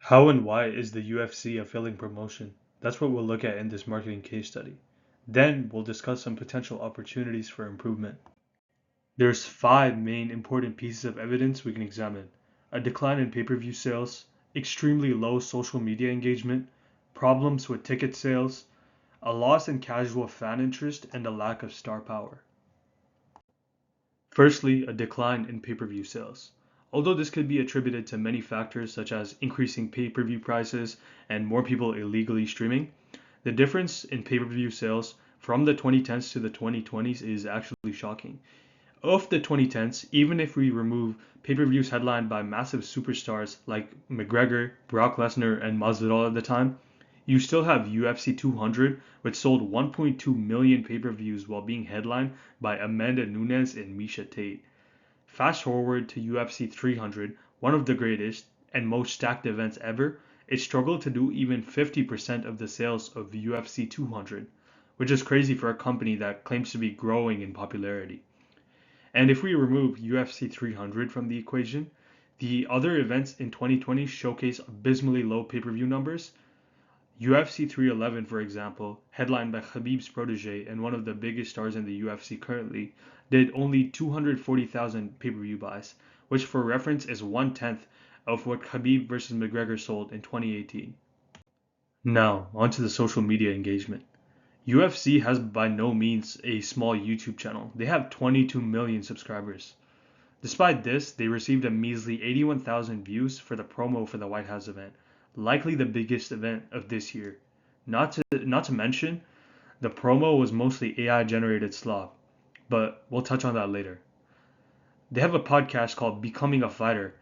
How and why is the UFC a failing promotion? That's what we'll look at in this marketing case study. Then we'll discuss some potential opportunities for improvement. There's five main important pieces of evidence we can examine: a decline in pay-per-view sales, extremely low social media engagement, problems with ticket sales, a loss in casual fan interest, and a lack of star power. Firstly, a decline in pay-per-view sales. Although this could be attributed to many factors such as increasing pay-per-view prices and more people illegally streaming, the difference in pay-per-view sales from the 2010s to the 2020s is actually shocking. Of the 2010s, even if we remove pay-per-views headlined by massive superstars like McGregor, Brock Lesnar, and Masvidal at the time, you still have UFC 200, which sold 1.2 million pay-per-views while being headlined by Amanda Nunes and Miesha Tate. Fast forward to UFC 300, one of the greatest and most stacked events ever, it struggled to do even 50% of the sales of UFC 200, which is crazy for a company that claims to be growing in popularity. And if we remove UFC 300 from the equation, the other events in 2020 showcase abysmally low pay-per-view numbers. UFC 311, for example, headlined by Khabib's protege and one of the biggest stars in the UFC currently, did only 240,000 pay-per-view buys, which for reference is one-tenth of what Khabib versus McGregor sold in 2018. Now, onto the social media engagement. UFC has by no means a small YouTube channel. They have 22 million subscribers. Despite this, they received a measly 81,000 views for the promo for the White House event, likely the biggest event of this year. Not to mention, the promo was mostly AI generated slop, but we'll touch on that later. They have a podcast called Becoming a Fighter,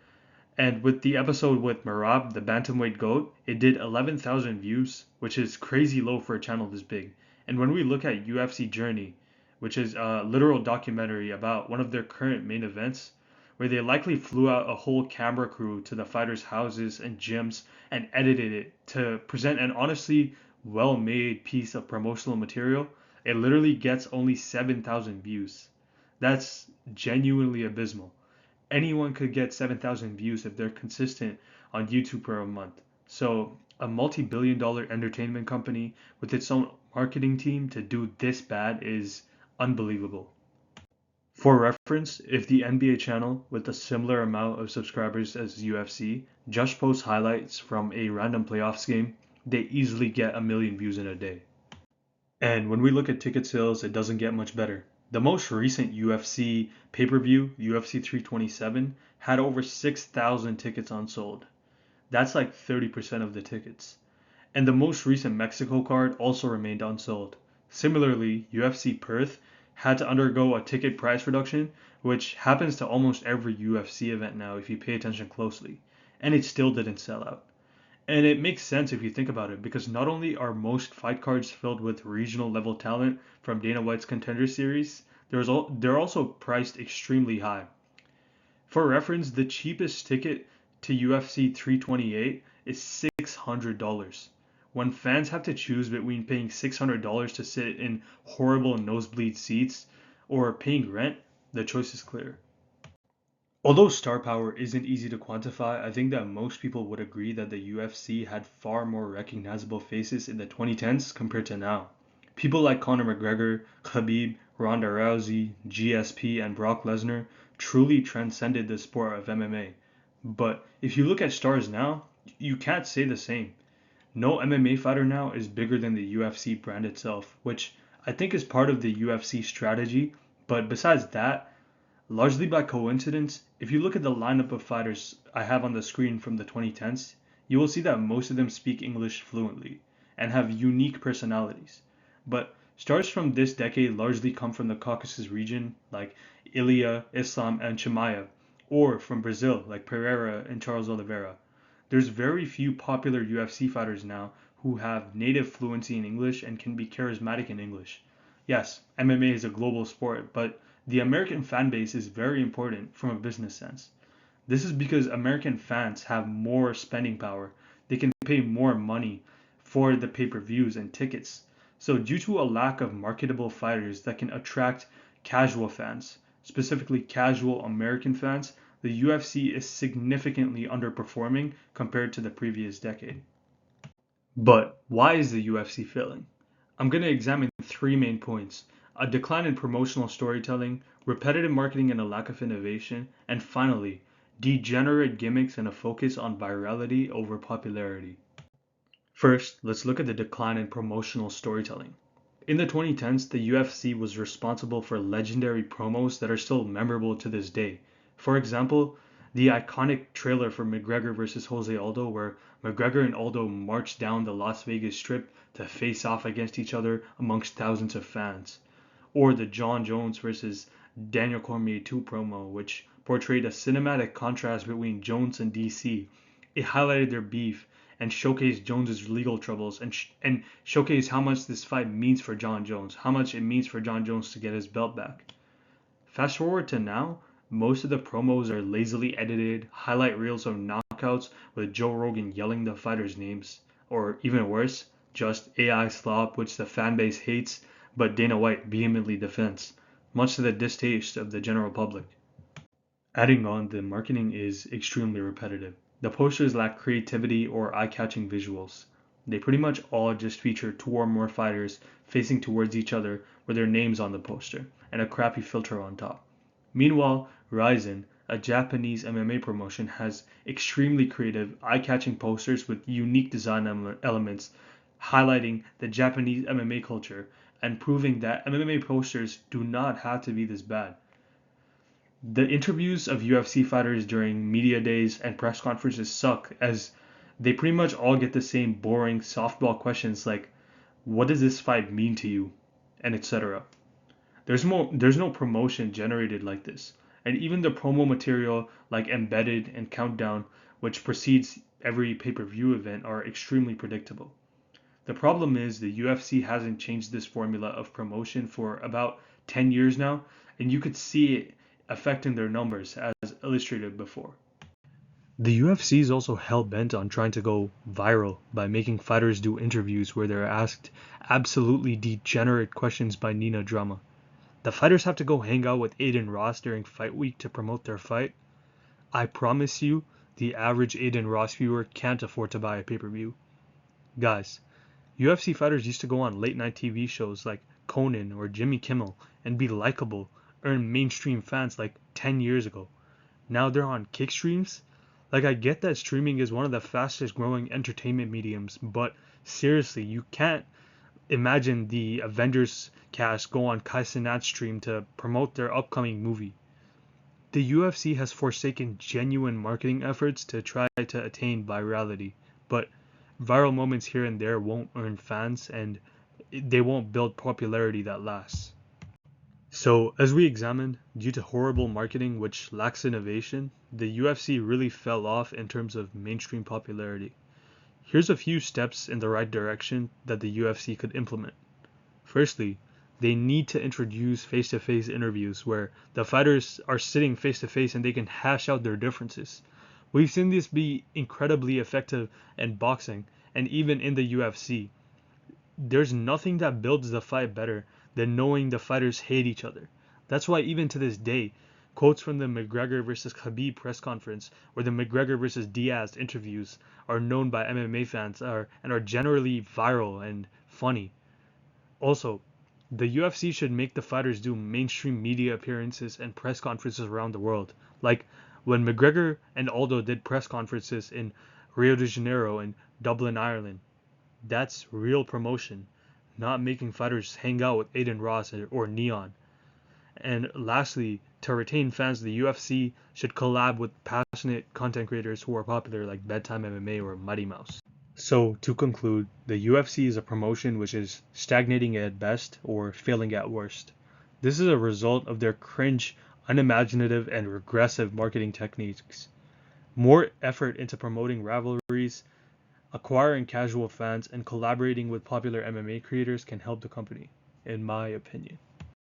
and with the episode with Marab, the bantamweight goat, it did 11,000 views, which is crazy low for a channel this big. And when we look at UFC Journey, which is a literal documentary about one of their current main events, where they likely flew out a whole camera crew to the fighters' houses and gyms and edited it to present an honestly well-made piece of promotional material, it literally gets only 7,000 views. That's genuinely abysmal. Anyone could get 7,000 views if they're consistent on YouTube for a month. So, a multi-billion dollar entertainment company with its own marketing team to do this bad is unbelievable. For reference, if the NBA channel with a similar amount of subscribers as UFC just posts highlights from a random playoffs game, they easily get a million views in a day. And when we look at ticket sales, it doesn't get much better. The most recent UFC pay-per-view, UFC 327, had over 6,000 tickets unsold. That's like 30% of the tickets. And the most recent Mexico card also remained unsold. Similarly, UFC Perth had to undergo a ticket price reduction, which happens to almost every UFC event now if you pay attention closely, and it still didn't sell out. And it makes sense if you think about it, because not only are most fight cards filled with regional level talent from Dana White's Contender Series, they're also priced extremely high. For reference, the cheapest ticket to UFC 328 is $600. When fans have to choose between paying $600 to sit in horrible nosebleed seats or paying rent, the choice is clear. Although star power isn't easy to quantify, I think that most people would agree that the UFC had far more recognizable faces in the 2010s compared to now. People like Conor McGregor, Khabib, Rhonda Rousey, GSP, and Brock Lesnar truly transcended the sport of MMA. But if you look at stars now, you can't say the same. No MMA fighter now is bigger than the UFC brand itself, which I think is part of the UFC strategy. But besides that, largely by coincidence, if you look at the lineup of fighters I have on the screen from the 2010s, you will see that most of them speak English fluently and have unique personalities. But stars from this decade largely come from the Caucasus region, like Ilya, Islam, and Chimaev, or from Brazil, like Pereira and Charles Oliveira. There's very few popular UFC fighters now who have native fluency in English and can be charismatic in English. Yes, MMA is a global sport, but the American fan base is very important from a business sense. This is because American fans have more spending power. They can pay more money for the pay-per-views and tickets. So due to a lack of marketable fighters that can attract casual fans, specifically casual American fans, the UFC is significantly underperforming compared to the previous decade. But why is the UFC failing? I'm going to examine three main points: a decline in promotional storytelling, repetitive marketing and a lack of innovation, and finally, degenerate gimmicks and a focus on virality over popularity. First, let's look at the decline in promotional storytelling. In the 2010s, the UFC was responsible for legendary promos that are still memorable to this day. For example, the iconic trailer for McGregor vs. Jose Aldo, where McGregor and Aldo marched down the Las Vegas Strip to face off against each other amongst thousands of fans. Or the John Jones vs. Daniel Cormier 2 promo, which portrayed a cinematic contrast between Jones and DC. It highlighted their beef and showcased Jones's legal troubles and showcased how much this fight means for John Jones, how much it means for John Jones to get his belt back. Fast forward to now, most of the promos are lazily edited, highlight reels of knockouts with Joe Rogan yelling the fighters' names, or even worse, just AI slop which the fanbase hates, but Dana White vehemently defends, much to the distaste of the general public. Adding on, the marketing is extremely repetitive. The posters lack creativity or eye-catching visuals. They pretty much all just feature two or more fighters facing towards each other with their names on the poster and a crappy filter on top. Meanwhile, Rizin, a Japanese MMA promotion, has extremely creative, eye-catching posters with unique design elements highlighting the Japanese MMA culture and proving that MMA posters do not have to be this bad. The interviews of UFC fighters during media days and press conferences suck, as they pretty much all get the same boring softball questions like, what does this fight mean to you? And etc. There's no promotion generated like this. And even the promo material like Embedded and Countdown, which precedes every pay-per-view event, are extremely predictable. The problem is the UFC hasn't changed this formula of promotion for about 10 years now, and you could see it affecting their numbers as illustrated before. The UFC is also hell-bent on trying to go viral by making fighters do interviews where they're asked absolutely degenerate questions by Nina Drama. The fighters have to go hang out with Adin Ross during fight week to promote their fight. I promise you, the average Adin Ross viewer can't afford to buy a pay-per-view. Guys, UFC fighters used to go on late-night TV shows like Conan or Jimmy Kimmel and be likable, earn mainstream fans like 10 years ago. Now they're on kick streams? Like, I get that streaming is one of the fastest growing entertainment mediums, but seriously, you can't imagine the Avengers cast go on Kai Cenat's stream to promote their upcoming movie. The UFC has forsaken genuine marketing efforts to try to attain virality, but viral moments here and there won't earn fans and they won't build popularity that lasts. So, as we examined, due to horrible marketing which lacks innovation, the UFC really fell off in terms of mainstream popularity. Here's a few steps in the right direction that the UFC could implement. Firstly, they need to introduce face-to-face interviews where the fighters are sitting face-to-face and they can hash out their differences. We've seen this be incredibly effective in boxing and even in the UFC. There's nothing that builds the fight better than knowing the fighters hate each other. That's why even to this day, quotes from the McGregor vs. Khabib press conference or the McGregor vs. Diaz interviews are known by MMA fans and are generally viral and funny. Also, the UFC should make the fighters do mainstream media appearances and press conferences around the world, like when McGregor and Aldo did press conferences in Rio de Janeiro and Dublin, Ireland. That's real promotion, not making fighters hang out with Adin Ross or Neon. And lastly, to retain fans, the UFC should collab with passionate content creators who are popular like BedtimeMMA or MightyMouse. So, to conclude, the UFC is a promotion which is stagnating at best or failing at worst. This is a result of their cringe, unimaginative, and regressive marketing techniques. More effort into promoting rivalries, acquiring casual fans, and collaborating with popular MMA creators can help the company, in my opinion.